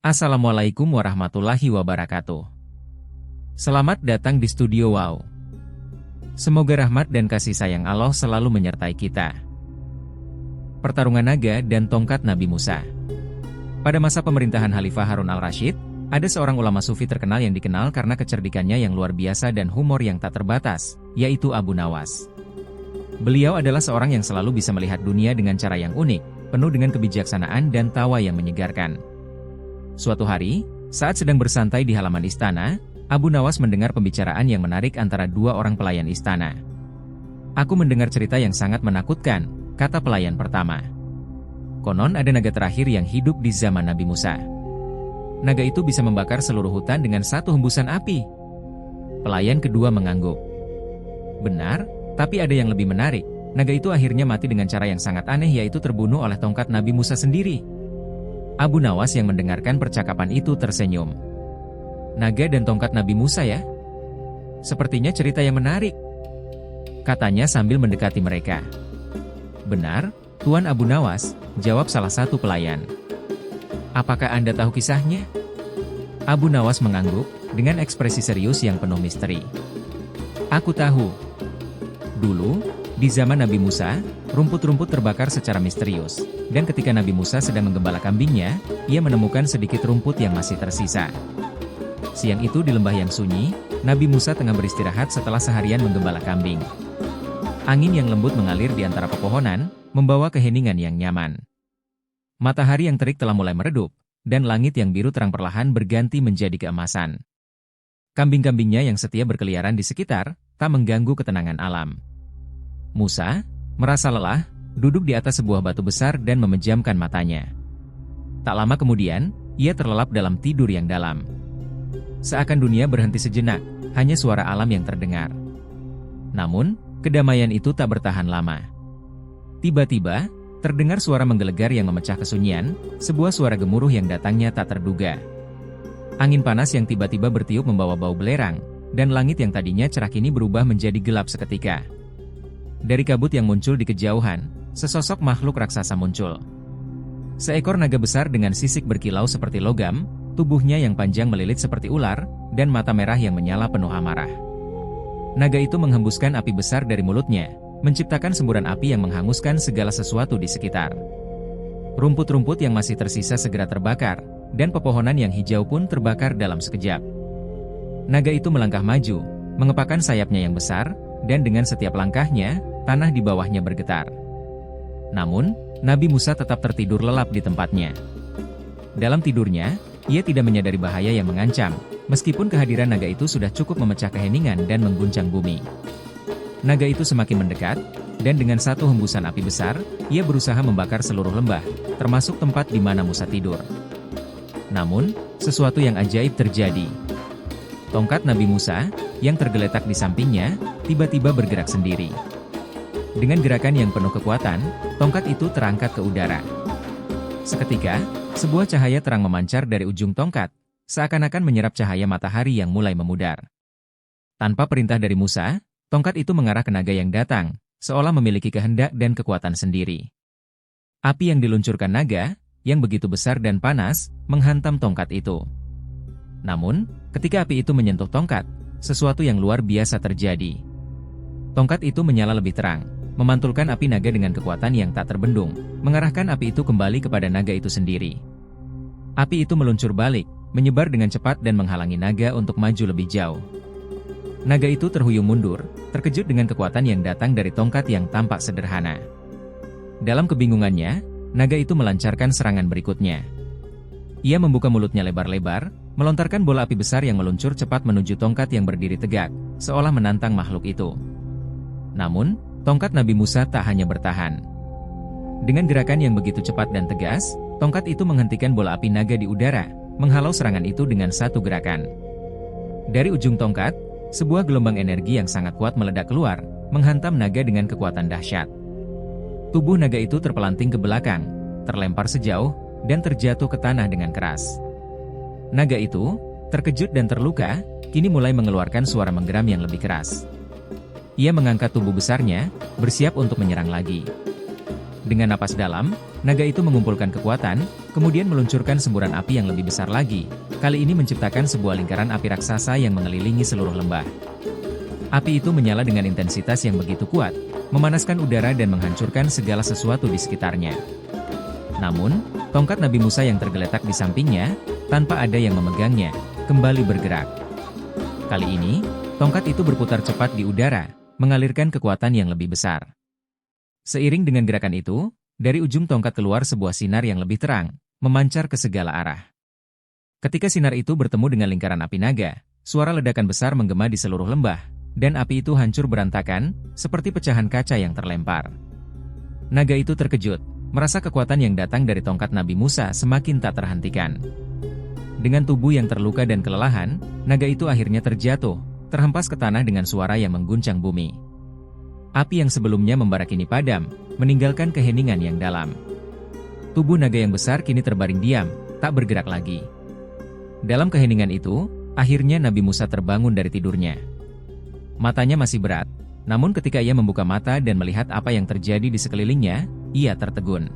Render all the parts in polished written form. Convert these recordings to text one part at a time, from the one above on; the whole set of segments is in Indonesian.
Assalamualaikum warahmatullahi wabarakatuh. Selamat datang di Studio Wow. Semoga rahmat dan kasih sayang Allah selalu menyertai kita. Pertarungan naga dan tongkat Nabi Musa. Pada masa pemerintahan Khalifah Harun al-Rasyid, ada seorang ulama sufi terkenal yang dikenal karena kecerdikannya yang luar biasa dan humor yang tak terbatas, yaitu Abu Nawas. Beliau adalah seorang yang selalu bisa melihat dunia dengan cara yang unik, penuh dengan kebijaksanaan dan tawa yang menyegarkan. Suatu hari, saat sedang bersantai di halaman istana, Abu Nawas mendengar pembicaraan yang menarik antara dua orang pelayan istana. "Aku mendengar cerita yang sangat menakutkan," kata pelayan pertama. "Konon ada naga terakhir yang hidup di zaman Nabi Musa. Naga itu bisa membakar seluruh hutan dengan satu hembusan api." Pelayan kedua mengangguk. "Benar, tapi ada yang lebih menarik. Naga itu akhirnya mati dengan cara yang sangat aneh, yaitu terbunuh oleh tongkat Nabi Musa sendiri." Abu Nawas yang mendengarkan percakapan itu tersenyum. "Naga dan tongkat Nabi Musa ya? Sepertinya cerita yang menarik," katanya sambil mendekati mereka. "Benar, Tuan Abu Nawas," jawab salah satu pelayan. "Apakah Anda tahu kisahnya?" Abu Nawas mengangguk, dengan ekspresi serius yang penuh misteri. "Aku tahu. Dulu, di zaman Nabi Musa, rumput-rumput terbakar secara misterius, dan ketika Nabi Musa sedang menggembala kambingnya, ia menemukan sedikit rumput yang masih tersisa. Siang itu di lembah yang sunyi, Nabi Musa tengah beristirahat setelah seharian menggembala kambing. Angin yang lembut mengalir di antara pepohonan, membawa keheningan yang nyaman. Matahari yang terik telah mulai meredup, dan langit yang biru terang perlahan berganti menjadi keemasan. Kambing-kambingnya yang setia berkeliaran di sekitar, tak mengganggu ketenangan alam. Musa, merasa lelah, duduk di atas sebuah batu besar dan memejamkan matanya. Tak lama kemudian, ia terlelap dalam tidur yang dalam. Seakan dunia berhenti sejenak, hanya suara alam yang terdengar. Namun, kedamaian itu tak bertahan lama. Tiba-tiba, terdengar suara menggelegar yang memecah kesunyian, sebuah suara gemuruh yang datangnya tak terduga. Angin panas yang tiba-tiba bertiup membawa bau belerang, dan langit yang tadinya cerah kini berubah menjadi gelap seketika. Dari kabut yang muncul di kejauhan, sesosok makhluk raksasa muncul. Seekor naga besar dengan sisik berkilau seperti logam, tubuhnya yang panjang melilit seperti ular, dan mata merah yang menyala penuh amarah. Naga itu menghembuskan api besar dari mulutnya, menciptakan semburan api yang menghanguskan segala sesuatu di sekitar. Rumput-rumput yang masih tersisa segera terbakar, dan pepohonan yang hijau pun terbakar dalam sekejap. Naga itu melangkah maju, mengepakkan sayapnya yang besar, dan dengan setiap langkahnya, tanah di bawahnya bergetar. Namun, Nabi Musa tetap tertidur lelap di tempatnya. Dalam tidurnya, ia tidak menyadari bahaya yang mengancam, meskipun kehadiran naga itu sudah cukup memecah keheningan dan mengguncang bumi. Naga itu semakin mendekat, dan dengan satu hembusan api besar, ia berusaha membakar seluruh lembah, termasuk tempat di mana Musa tidur. Namun, sesuatu yang ajaib terjadi. Tongkat Nabi Musa, yang tergeletak di sampingnya, tiba-tiba bergerak sendiri. Dengan gerakan yang penuh kekuatan, tongkat itu terangkat ke udara. Seketika, sebuah cahaya terang memancar dari ujung tongkat, seakan-akan menyerap cahaya matahari yang mulai memudar. Tanpa perintah dari Musa, tongkat itu mengarah ke naga yang datang, seolah memiliki kehendak dan kekuatan sendiri. Api yang diluncurkan naga, yang begitu besar dan panas, menghantam tongkat itu. Namun, ketika api itu menyentuh tongkat, sesuatu yang luar biasa terjadi. Tongkat itu menyala lebih terang, memantulkan api naga dengan kekuatan yang tak terbendung, mengarahkan api itu kembali kepada naga itu sendiri. Api itu meluncur balik, menyebar dengan cepat dan menghalangi naga untuk maju lebih jauh. Naga itu terhuyung mundur, terkejut dengan kekuatan yang datang dari tongkat yang tampak sederhana. Dalam kebingungannya, naga itu melancarkan serangan berikutnya. Ia membuka mulutnya lebar-lebar, melontarkan bola api besar yang meluncur cepat menuju tongkat yang berdiri tegak, seolah menantang makhluk itu. Namun, tongkat Nabi Musa tak hanya bertahan. Dengan gerakan yang begitu cepat dan tegas, tongkat itu menghentikan bola api naga di udara, menghalau serangan itu dengan satu gerakan. Dari ujung tongkat, sebuah gelombang energi yang sangat kuat meledak keluar, menghantam naga dengan kekuatan dahsyat. Tubuh naga itu terpelanting ke belakang, terlempar sejauh, dan terjatuh ke tanah dengan keras. Naga itu, terkejut dan terluka, kini mulai mengeluarkan suara menggeram yang lebih keras. Ia mengangkat tubuh besarnya, bersiap untuk menyerang lagi. Dengan napas dalam, naga itu mengumpulkan kekuatan, Kemudian meluncurkan semburan api yang lebih besar lagi, kali ini menciptakan sebuah lingkaran api raksasa yang mengelilingi seluruh lembah. Api itu menyala dengan intensitas yang begitu kuat, memanaskan udara dan menghancurkan segala sesuatu di sekitarnya. Namun, tongkat Nabi Musa yang tergeletak di sampingnya, tanpa ada yang memegangnya, kembali bergerak. Kali ini, tongkat itu berputar cepat di udara, mengalirkan kekuatan yang lebih besar. Seiring dengan gerakan itu, dari ujung tongkat keluar sebuah sinar yang lebih terang, memancar ke segala arah. Ketika sinar itu bertemu dengan lingkaran api naga, suara ledakan besar menggema di seluruh lembah, dan api itu hancur berantakan, seperti pecahan kaca yang terlempar. Naga itu terkejut, merasa kekuatan yang datang dari tongkat Nabi Musa semakin tak terhentikan. Dengan tubuh yang terluka dan kelelahan, naga itu akhirnya terjatuh, terhempas ke tanah dengan suara yang mengguncang bumi. Api yang sebelumnya membara kini padam, meninggalkan keheningan yang dalam. Tubuh naga yang besar kini terbaring diam, tak bergerak lagi. Dalam keheningan itu, akhirnya Nabi Musa terbangun dari tidurnya. Matanya masih berat, namun ketika ia membuka mata dan melihat apa yang terjadi di sekelilingnya, ia tertegun.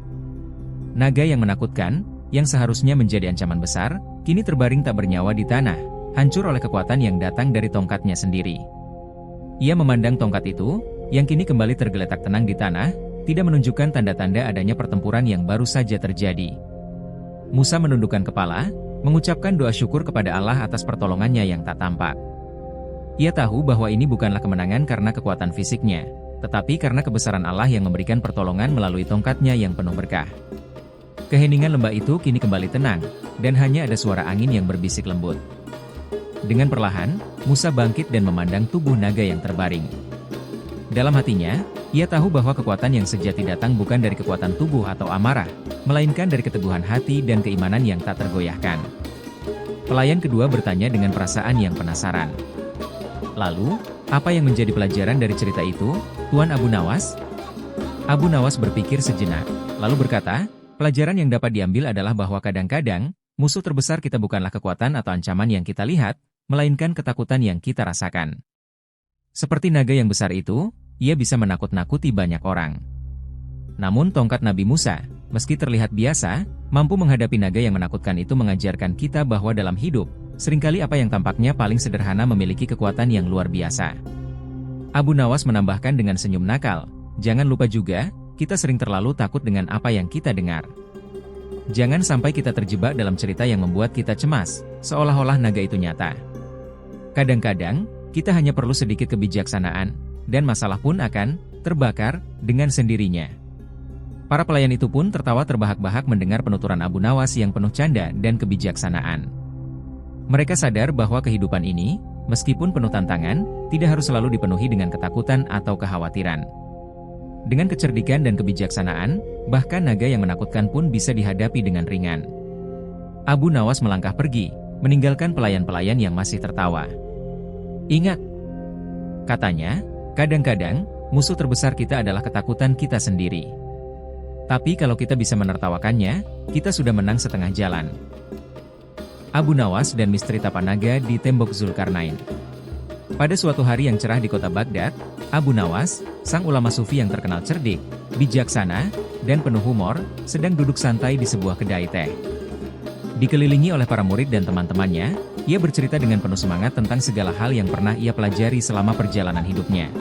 Naga yang menakutkan, yang seharusnya menjadi ancaman besar, kini terbaring tak bernyawa di tanah, hancur oleh kekuatan yang datang dari tongkatnya sendiri. Ia memandang tongkat itu, yang kini kembali tergeletak tenang di tanah, tidak menunjukkan tanda-tanda adanya pertempuran yang baru saja terjadi. Musa menundukkan kepala, mengucapkan doa syukur kepada Allah atas pertolongannya yang tak tampak. Ia tahu bahwa ini bukanlah kemenangan karena kekuatan fisiknya, tetapi karena kebesaran Allah yang memberikan pertolongan melalui tongkatnya yang penuh berkah. Keheningan lembah itu kini kembali tenang, dan hanya ada suara angin yang berbisik lembut. Dengan perlahan, Musa bangkit dan memandang tubuh naga yang terbaring. Dalam hatinya, ia tahu bahwa kekuatan yang sejati datang bukan dari kekuatan tubuh atau amarah, melainkan dari keteguhan hati dan keimanan yang tak tergoyahkan. Pelayan kedua bertanya dengan perasaan yang penasaran. Lalu, apa yang menjadi pelajaran dari cerita itu, Tuan Abu Nawas? Abu Nawas berpikir sejenak, lalu berkata, pelajaran yang dapat diambil adalah bahwa kadang-kadang, musuh terbesar kita bukanlah kekuatan atau ancaman yang kita lihat, melainkan ketakutan yang kita rasakan. Seperti naga yang besar itu, ia bisa menakut-nakuti banyak orang. Namun tongkat Nabi Musa, meski terlihat biasa, mampu menghadapi naga yang menakutkan itu mengajarkan kita bahwa dalam hidup, seringkali apa yang tampaknya paling sederhana memiliki kekuatan yang luar biasa. Abu Nawas menambahkan dengan senyum nakal, jangan lupa juga, kita sering terlalu takut dengan apa yang kita dengar. Jangan sampai kita terjebak dalam cerita yang membuat kita cemas, seolah-olah naga itu nyata. Kadang-kadang, kita hanya perlu sedikit kebijaksanaan, dan masalah pun akan terbakar dengan sendirinya. Para pelayan itu pun tertawa terbahak-bahak mendengar penuturan Abu Nawas yang penuh canda dan kebijaksanaan. Mereka sadar bahwa kehidupan ini, meskipun penuh tantangan, tidak harus selalu dipenuhi dengan ketakutan atau kekhawatiran. Dengan kecerdikan dan kebijaksanaan, bahkan naga yang menakutkan pun bisa dihadapi dengan ringan. Abu Nawas melangkah pergi, meninggalkan pelayan-pelayan yang masih tertawa. Ingat, katanya, kadang-kadang, musuh terbesar kita adalah ketakutan kita sendiri. Tapi kalau kita bisa menertawakannya, kita sudah menang setengah jalan. Abu Nawas dan misteri Tapanaga di Tembok Zulkarnain. Pada suatu hari yang cerah di kota Baghdad, Abu Nawas, sang ulama sufi yang terkenal cerdik, bijaksana, dan penuh humor, sedang duduk santai di sebuah kedai teh. Dikelilingi oleh para murid dan teman-temannya, ia bercerita dengan penuh semangat tentang segala hal yang pernah ia pelajari selama perjalanan hidupnya.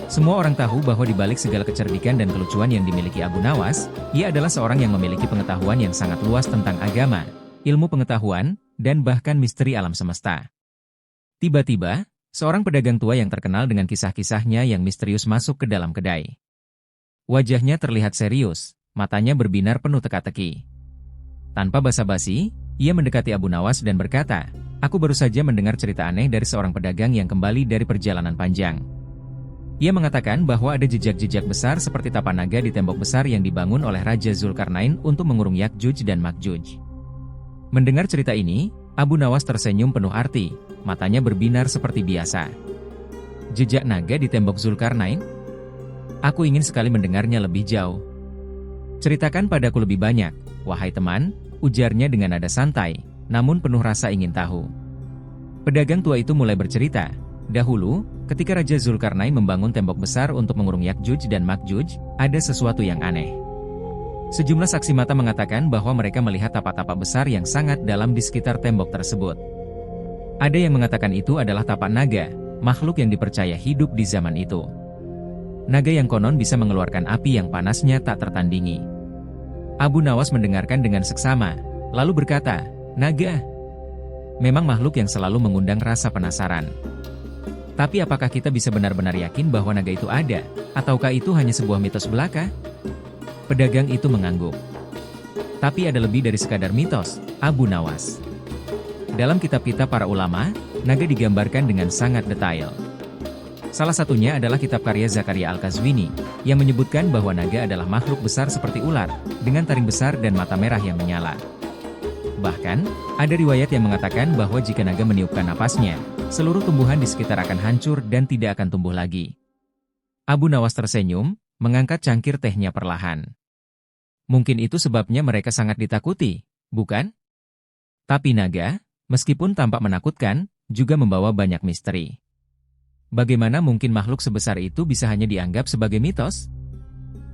Semua orang tahu bahwa di balik segala kecerdikan dan kelucuan yang dimiliki Abu Nawas, ia adalah seorang yang memiliki pengetahuan yang sangat luas tentang agama, ilmu pengetahuan, dan bahkan misteri alam semesta. Tiba-tiba, seorang pedagang tua yang terkenal dengan kisah-kisahnya yang misterius masuk ke dalam kedai. Wajahnya terlihat serius, matanya berbinar penuh teka-teki. Tanpa basa-basi, ia mendekati Abu Nawas dan berkata, "Aku baru saja mendengar cerita aneh dari seorang pedagang yang kembali dari perjalanan panjang. Ia mengatakan bahwa ada jejak-jejak besar seperti tapanaga di tembok besar yang dibangun oleh Raja Zulkarnain untuk mengurung Yakjuj dan Makjuj." Mendengar cerita ini, Abu Nawas tersenyum penuh arti, matanya berbinar seperti biasa. Jejak naga di tembok Zulkarnain? Aku ingin sekali mendengarnya lebih jauh. Ceritakan padaku lebih banyak, wahai teman, ujarnya dengan nada santai, namun penuh rasa ingin tahu. Pedagang tua itu mulai bercerita, dahulu, ketika Raja Zulkarnain membangun tembok besar untuk mengurung Yakjuj dan Makjuj, ada sesuatu yang aneh. Sejumlah saksi mata mengatakan bahwa mereka melihat tapak-tapak besar yang sangat dalam di sekitar tembok tersebut. Ada yang mengatakan itu adalah tapak naga, makhluk yang dipercaya hidup di zaman itu. Naga yang konon bisa mengeluarkan api yang panasnya tak tertandingi. Abu Nawas mendengarkan dengan seksama, lalu berkata, "Naga memang makhluk yang selalu mengundang rasa penasaran. Tapi apakah kita bisa benar-benar yakin bahwa naga itu ada, ataukah itu hanya sebuah mitos belaka?" Pedagang itu mengangguk. Tapi ada lebih dari sekadar mitos, Abu Nawas. Dalam kitab-kitab para ulama, naga digambarkan dengan sangat detail. Salah satunya adalah kitab karya Zakaria Al-Qazwini, yang menyebutkan bahwa naga adalah makhluk besar seperti ular, dengan taring besar dan mata merah yang menyala. Bahkan, ada riwayat yang mengatakan bahwa jika naga meniupkan napasnya, seluruh tumbuhan di sekitar akan hancur dan tidak akan tumbuh lagi. Abu Nawas tersenyum, mengangkat cangkir tehnya perlahan. Mungkin itu sebabnya mereka sangat ditakuti, bukan? Tapi naga, meskipun tampak menakutkan, juga membawa banyak misteri. Bagaimana mungkin makhluk sebesar itu bisa hanya dianggap sebagai mitos?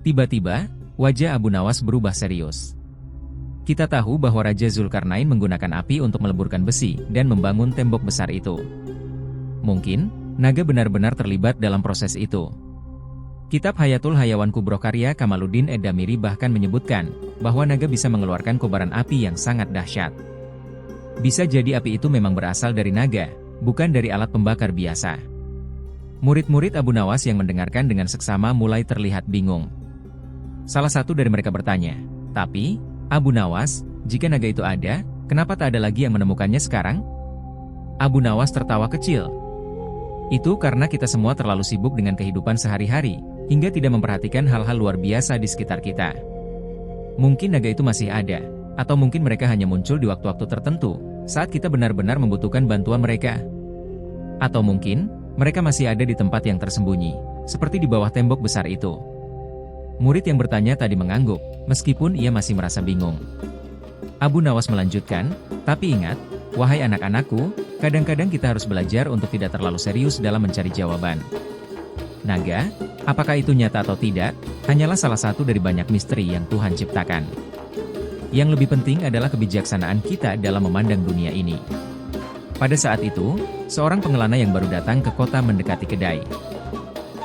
Tiba-tiba, wajah Abu Nawas berubah serius. Kita tahu bahwa Raja Zulkarnain menggunakan api untuk meleburkan besi dan membangun tembok besar itu. Mungkin, naga benar-benar terlibat dalam proses itu. Kitab Hayatul Hayawan Kubro karya Kamaluddin Ed-Damiri bahkan menyebutkan bahwa naga bisa mengeluarkan kobaran api yang sangat dahsyat. Bisa jadi api itu memang berasal dari naga, bukan dari alat pembakar biasa. Murid-murid Abu Nawas yang mendengarkan dengan seksama mulai terlihat bingung. Salah satu dari mereka bertanya, "Tapi, Abu Nawas, jika naga itu ada, kenapa tak ada lagi yang menemukannya sekarang?" Abu Nawas tertawa kecil. "Itu karena kita semua terlalu sibuk dengan kehidupan sehari-hari, hingga tidak memperhatikan hal-hal luar biasa di sekitar kita. Mungkin naga itu masih ada, atau mungkin mereka hanya muncul di waktu-waktu tertentu, saat kita benar-benar membutuhkan bantuan mereka. Atau mungkin, mereka masih ada di tempat yang tersembunyi, seperti di bawah tembok besar itu." Murid yang bertanya tadi mengangguk, meskipun ia masih merasa bingung. Abu Nawas melanjutkan, "Tapi ingat, wahai anak-anakku, kadang-kadang kita harus belajar untuk tidak terlalu serius dalam mencari jawaban. Naga, apakah itu nyata atau tidak, hanyalah salah satu dari banyak misteri yang Tuhan ciptakan. Yang lebih penting adalah kebijaksanaan kita dalam memandang dunia ini." Pada saat itu, seorang pengelana yang baru datang ke kota mendekati kedai.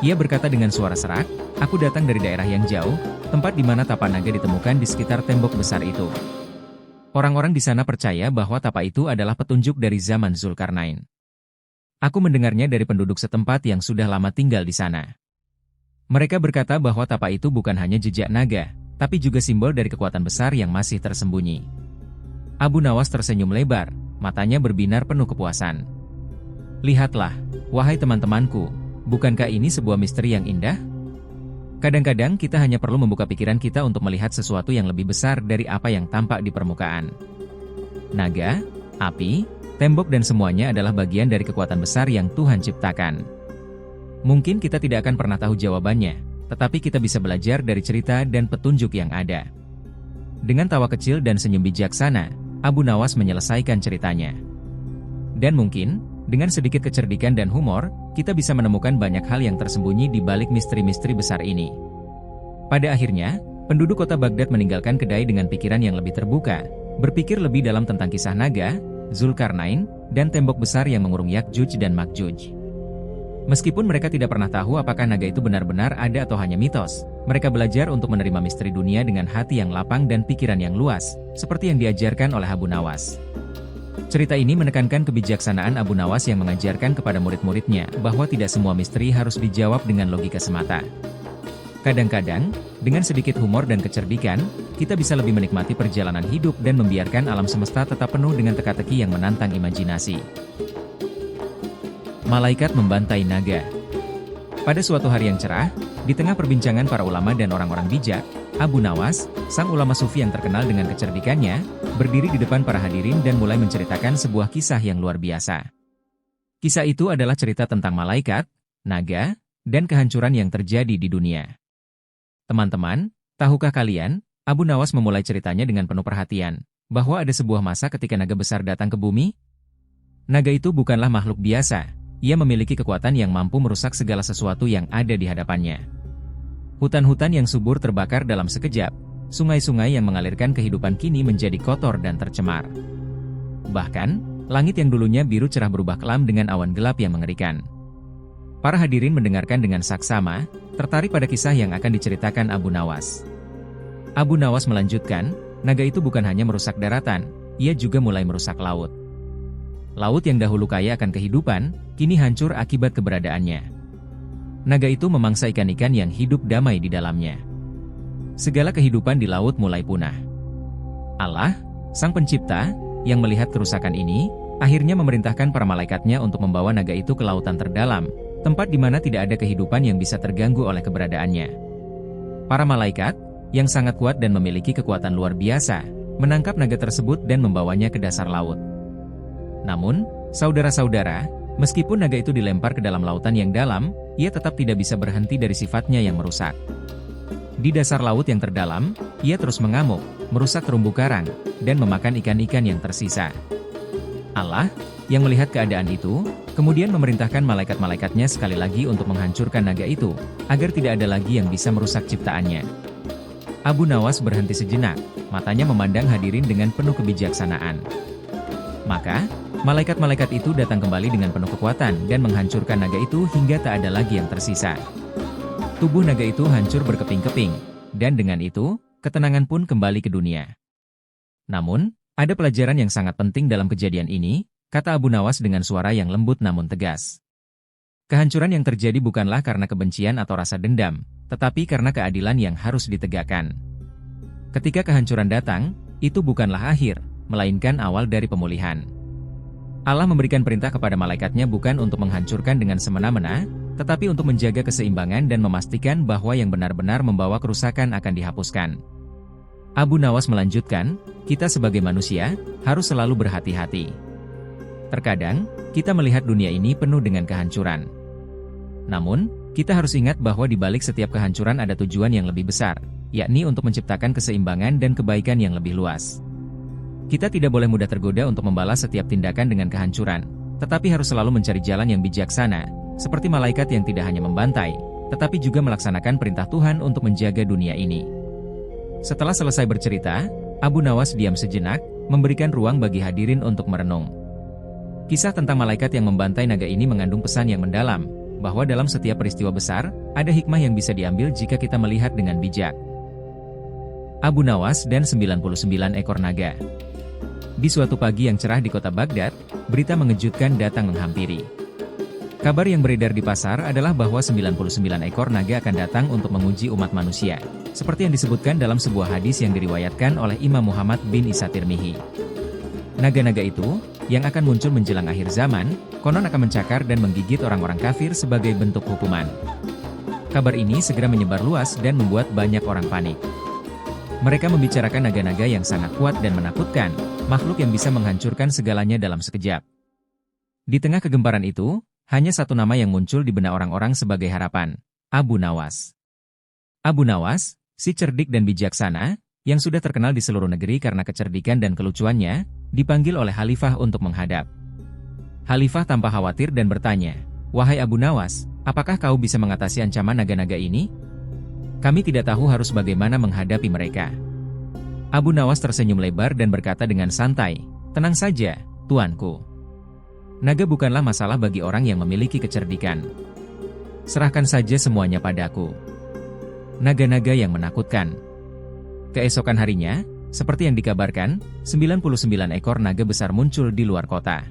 Ia berkata dengan suara serak, "Aku datang dari daerah yang jauh, tempat di mana tapak naga ditemukan di sekitar tembok besar itu. Orang-orang di sana percaya bahwa tapak itu adalah petunjuk dari zaman Zulkarnain. Aku mendengarnya dari penduduk setempat yang sudah lama tinggal di sana. Mereka berkata bahwa tapak itu bukan hanya jejak naga, tapi juga simbol dari kekuatan besar yang masih tersembunyi." Abu Nawas tersenyum lebar, matanya berbinar penuh kepuasan. "Lihatlah, wahai teman-temanku, bukankah ini sebuah misteri yang indah? Kadang-kadang kita hanya perlu membuka pikiran kita untuk melihat sesuatu yang lebih besar dari apa yang tampak di permukaan. Naga, api, tembok dan semuanya adalah bagian dari kekuatan besar yang Tuhan ciptakan. Mungkin kita tidak akan pernah tahu jawabannya, tetapi kita bisa belajar dari cerita dan petunjuk yang ada." Dengan tawa kecil dan senyum bijaksana, Abu Nawas menyelesaikan ceritanya. Dan mungkin, dengan sedikit kecerdikan dan humor, kita bisa menemukan banyak hal yang tersembunyi di balik misteri-misteri besar ini. Pada akhirnya, penduduk kota Baghdad meninggalkan kedai dengan pikiran yang lebih terbuka, berpikir lebih dalam tentang kisah naga, Zulkarnain, dan tembok besar yang mengurung Yakjuj dan Makjuj. Meskipun mereka tidak pernah tahu apakah naga itu benar-benar ada atau hanya mitos, mereka belajar untuk menerima misteri dunia dengan hati yang lapang dan pikiran yang luas, seperti yang diajarkan oleh Abu Nawas. Cerita ini menekankan kebijaksanaan Abu Nawas yang mengajarkan kepada murid-muridnya bahwa tidak semua misteri harus dijawab dengan logika semata. Kadang-kadang, dengan sedikit humor dan kecerdikan, kita bisa lebih menikmati perjalanan hidup dan membiarkan alam semesta tetap penuh dengan teka-teki yang menantang imajinasi. Malaikat membantai naga. Pada suatu hari yang cerah, di tengah perbincangan para ulama dan orang-orang bijak, Abu Nawas, sang ulama sufi yang terkenal dengan kecerdikannya, berdiri di depan para hadirin dan mulai menceritakan sebuah kisah yang luar biasa. Kisah itu adalah cerita tentang malaikat, naga, dan kehancuran yang terjadi di dunia. Teman-teman, tahukah kalian, Abu Nawas memulai ceritanya dengan penuh perhatian, bahwa ada sebuah masa ketika naga besar datang ke bumi? Naga itu bukanlah makhluk biasa. Ia memiliki kekuatan yang mampu merusak segala sesuatu yang ada di hadapannya. Hutan-hutan yang subur terbakar dalam sekejap, sungai-sungai yang mengalirkan kehidupan kini menjadi kotor dan tercemar. Bahkan, langit yang dulunya biru cerah berubah kelam dengan awan gelap yang mengerikan. Para hadirin mendengarkan dengan saksama, tertarik pada kisah yang akan diceritakan Abu Nawas. Abu Nawas melanjutkan, naga itu bukan hanya merusak daratan, ia juga mulai merusak laut. Laut yang dahulu kaya akan kehidupan, kini hancur akibat keberadaannya. Naga itu memangsa ikan-ikan yang hidup damai di dalamnya. Segala kehidupan di laut mulai punah. Allah, Sang Pencipta, yang melihat kerusakan ini, akhirnya memerintahkan para malaikatnya untuk membawa naga itu ke lautan terdalam, tempat di mana tidak ada kehidupan yang bisa terganggu oleh keberadaannya. Para malaikat, yang sangat kuat dan memiliki kekuatan luar biasa, menangkap naga tersebut dan membawanya ke dasar laut. Namun, saudara-saudara, meskipun naga itu dilempar ke dalam lautan yang dalam, ia tetap tidak bisa berhenti dari sifatnya yang merusak. Di dasar laut yang terdalam, ia terus mengamuk, merusak terumbu karang, dan memakan ikan-ikan yang tersisa. Allah, yang melihat keadaan itu, kemudian memerintahkan malaikat-malaikatnya sekali lagi untuk menghancurkan naga itu, agar tidak ada lagi yang bisa merusak ciptaannya. Abu Nawas berhenti sejenak, matanya memandang hadirin dengan penuh kebijaksanaan. Maka, malaikat-malaikat itu datang kembali dengan penuh kekuatan dan menghancurkan naga itu hingga tak ada lagi yang tersisa. Tubuh naga itu hancur berkeping-keping, dan dengan itu, ketenangan pun kembali ke dunia. Namun, ada pelajaran yang sangat penting dalam kejadian ini, kata Abu Nawas dengan suara yang lembut namun tegas. Kehancuran yang terjadi bukanlah karena kebencian atau rasa dendam, tetapi karena keadilan yang harus ditegakkan. Ketika kehancuran datang, itu bukanlah akhir, melainkan awal dari pemulihan. Allah memberikan perintah kepada malaikatnya bukan untuk menghancurkan dengan semena-mena, tetapi untuk menjaga keseimbangan dan memastikan bahwa yang benar-benar membawa kerusakan akan dihapuskan. Abu Nawas melanjutkan, kita sebagai manusia, harus selalu berhati-hati. Terkadang, kita melihat dunia ini penuh dengan kehancuran. Namun, kita harus ingat bahwa di balik setiap kehancuran ada tujuan yang lebih besar, yakni untuk menciptakan keseimbangan dan kebaikan yang lebih luas. Kita tidak boleh mudah tergoda untuk membalas setiap tindakan dengan kehancuran, tetapi harus selalu mencari jalan yang bijaksana, seperti malaikat yang tidak hanya membantai, tetapi juga melaksanakan perintah Tuhan untuk menjaga dunia ini. Setelah selesai bercerita, Abu Nawas diam sejenak, memberikan ruang bagi hadirin untuk merenung. Kisah tentang malaikat yang membantai naga ini mengandung pesan yang mendalam, bahwa dalam setiap peristiwa besar, ada hikmah yang bisa diambil jika kita melihat dengan bijak. Abu Nawas dan 99 ekor naga. Di suatu pagi yang cerah di kota Baghdad, berita mengejutkan datang menghampiri. Kabar yang beredar di pasar adalah bahwa 99 ekor naga akan datang untuk menguji umat manusia, seperti yang disebutkan dalam sebuah hadis yang diriwayatkan oleh Imam Muhammad bin Isa Tirmizi. Naga-naga itu, yang akan muncul menjelang akhir zaman, konon akan mencakar dan menggigit orang-orang kafir sebagai bentuk hukuman. Kabar ini segera menyebar luas dan membuat banyak orang panik. Mereka membicarakan naga-naga yang sangat kuat dan menakutkan, makhluk yang bisa menghancurkan segalanya dalam sekejap. Di tengah kegemparan itu, hanya satu nama yang muncul di benak orang-orang sebagai harapan, Abu Nawas. Abu Nawas, si cerdik dan bijaksana, yang sudah terkenal di seluruh negeri karena kecerdikan dan kelucuannya, dipanggil oleh Khalifah untuk menghadap. Khalifah tanpa khawatir dan bertanya, "Wahai Abu Nawas, apakah kau bisa mengatasi ancaman naga-naga ini? Kami tidak tahu harus bagaimana menghadapi mereka." Abu Nawas tersenyum lebar dan berkata dengan santai, "Tenang saja, tuanku. Naga bukanlah masalah bagi orang yang memiliki kecerdikan. Serahkan saja semuanya padaku." Naga-naga yang menakutkan. Keesokan harinya, seperti yang dikabarkan, 99 ekor naga besar muncul di luar kota.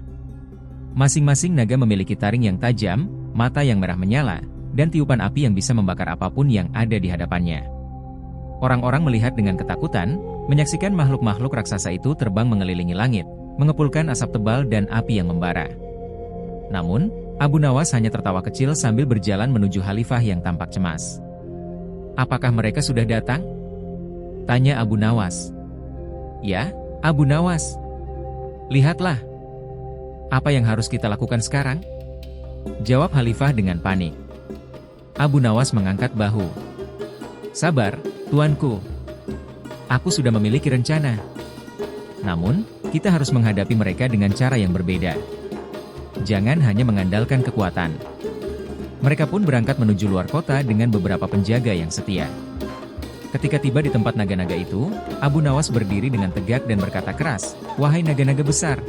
Masing-masing naga memiliki taring yang tajam, mata yang merah menyala, dan tiupan api yang bisa membakar apapun yang ada di hadapannya. Orang-orang melihat dengan ketakutan, menyaksikan makhluk-makhluk raksasa itu terbang mengelilingi langit, mengepulkan asap tebal dan api yang membara. Namun, Abu Nawas hanya tertawa kecil sambil berjalan menuju Khalifah yang tampak cemas. "Apakah mereka sudah datang?" tanya Abu Nawas. "Ya, Abu Nawas. Lihatlah. Apa yang harus kita lakukan sekarang?" jawab Khalifah dengan panik. Abu Nawas mengangkat bahu. "Sabar, tuanku. Aku sudah memiliki rencana. Namun, kita harus menghadapi mereka dengan cara yang berbeda. Jangan hanya mengandalkan kekuatan." Mereka pun berangkat menuju luar kota dengan beberapa penjaga yang setia. Ketika tiba di tempat naga-naga itu, Abu Nawas berdiri dengan tegak dan berkata keras, "Wahai naga-naga besar,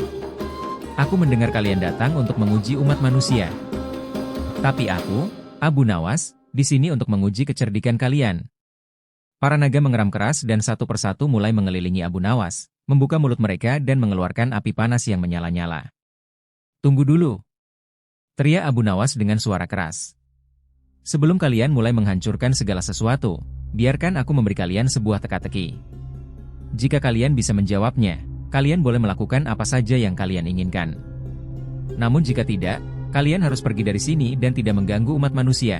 aku mendengar kalian datang untuk menguji umat manusia. Tapi aku, Abu Nawas, di sini untuk menguji kecerdikan kalian." Para naga mengeram keras dan satu persatu mulai mengelilingi Abu Nawas, membuka mulut mereka dan mengeluarkan api panas yang menyala-nyala. "Tunggu dulu!" teriak Abu Nawas dengan suara keras. "Sebelum kalian mulai menghancurkan segala sesuatu, biarkan aku memberi kalian sebuah teka-teki. Jika kalian bisa menjawabnya, kalian boleh melakukan apa saja yang kalian inginkan. Namun jika tidak, kalian harus pergi dari sini dan tidak mengganggu umat manusia."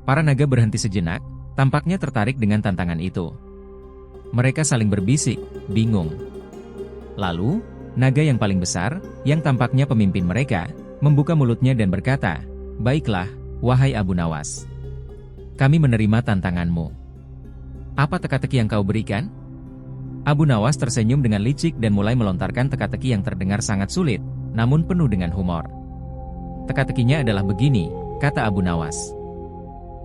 Para naga berhenti sejenak, tampaknya tertarik dengan tantangan itu. Mereka saling berbisik, bingung. Lalu, naga yang paling besar, yang tampaknya pemimpin mereka, membuka mulutnya dan berkata, "Baiklah, wahai Abu Nawas. Kami menerima tantanganmu. Apa teka-teki yang kau berikan?" Abu Nawas tersenyum dengan licik dan mulai melontarkan teka-teki yang terdengar sangat sulit, namun penuh dengan humor. "Teka-tekinya adalah begini," kata Abu Nawas.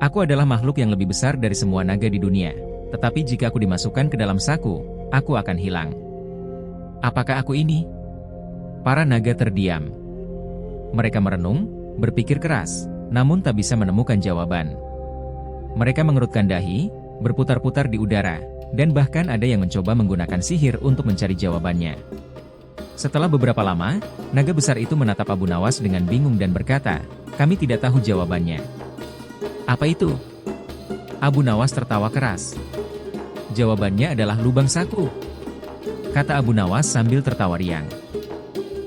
"Aku adalah makhluk yang lebih besar dari semua naga di dunia. Tetapi jika aku dimasukkan ke dalam saku, aku akan hilang. Apakah aku ini?" Para naga terdiam. Mereka merenung, berpikir keras, namun tak bisa menemukan jawaban. Mereka mengerutkan dahi, berputar-putar di udara, dan bahkan ada yang mencoba menggunakan sihir untuk mencari jawabannya. Setelah beberapa lama, naga besar itu menatap Abu Nawas dengan bingung dan berkata, "Kami tidak tahu jawabannya." "Apa itu?" Abu Nawas tertawa keras. "Jawabannya adalah lubang saku," kata Abu Nawas sambil tertawa riang.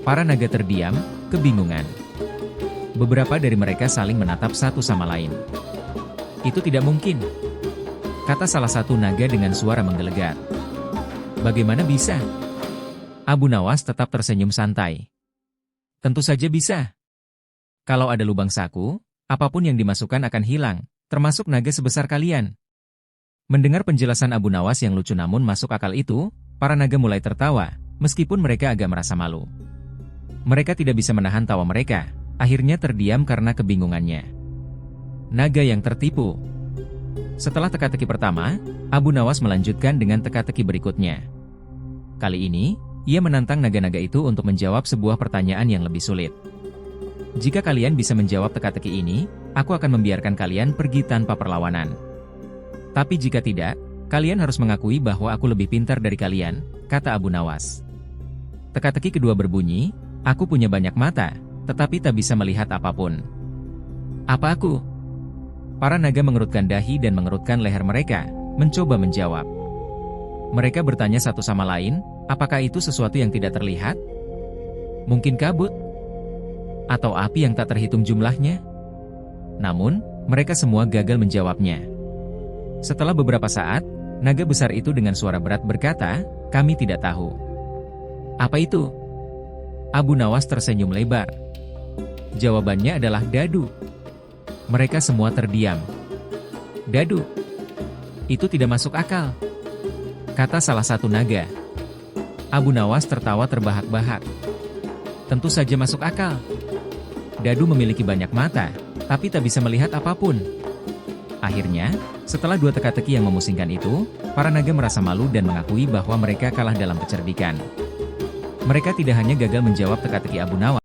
Para naga terdiam, kebingungan. Beberapa dari mereka saling menatap satu sama lain. "Itu tidak mungkin," kata salah satu naga dengan suara menggelegar. "Bagaimana bisa?" Abu Nawas tetap tersenyum santai. "Tentu saja bisa. Kalau ada lubang saku, apapun yang dimasukkan akan hilang, termasuk naga sebesar kalian." Mendengar penjelasan Abu Nawas yang lucu namun masuk akal itu, para naga mulai tertawa, meskipun mereka agak merasa malu. Mereka tidak bisa menahan tawa mereka, akhirnya terdiam karena kebingungannya. Naga yang tertipu. Setelah teka-teki pertama, Abu Nawas melanjutkan dengan teka-teki berikutnya. Kali ini, ia menantang naga-naga itu untuk menjawab sebuah pertanyaan yang lebih sulit. "Jika kalian bisa menjawab teka-teki ini, aku akan membiarkan kalian pergi tanpa perlawanan. Tapi jika tidak, kalian harus mengakui bahwa aku lebih pintar dari kalian," kata Abu Nawas. Teka-teki kedua berbunyi, "Aku punya banyak mata, tetapi tak bisa melihat apapun." "Apa aku?" Para naga mengerutkan dahi dan mengerutkan leher mereka, mencoba menjawab. Mereka bertanya satu sama lain, apakah itu sesuatu yang tidak terlihat? Mungkin kabut? Atau api yang tak terhitung jumlahnya? Namun, mereka semua gagal menjawabnya. Setelah beberapa saat, naga besar itu dengan suara berat berkata, "Kami tidak tahu." "Apa itu?" Abu Nawas tersenyum lebar. Jawabannya adalah dadu. Mereka semua terdiam. "Dadu? Itu tidak masuk akal," kata salah satu naga. Abu Nawas tertawa terbahak-bahak. "Tentu saja masuk akal. Dadu memiliki banyak mata, tapi tak bisa melihat apapun." Akhirnya, setelah dua teka-teki yang memusingkan itu, para naga merasa malu dan mengakui bahwa mereka kalah dalam kecerdikan. Mereka tidak hanya gagal menjawab teka-teki Abu Nawas,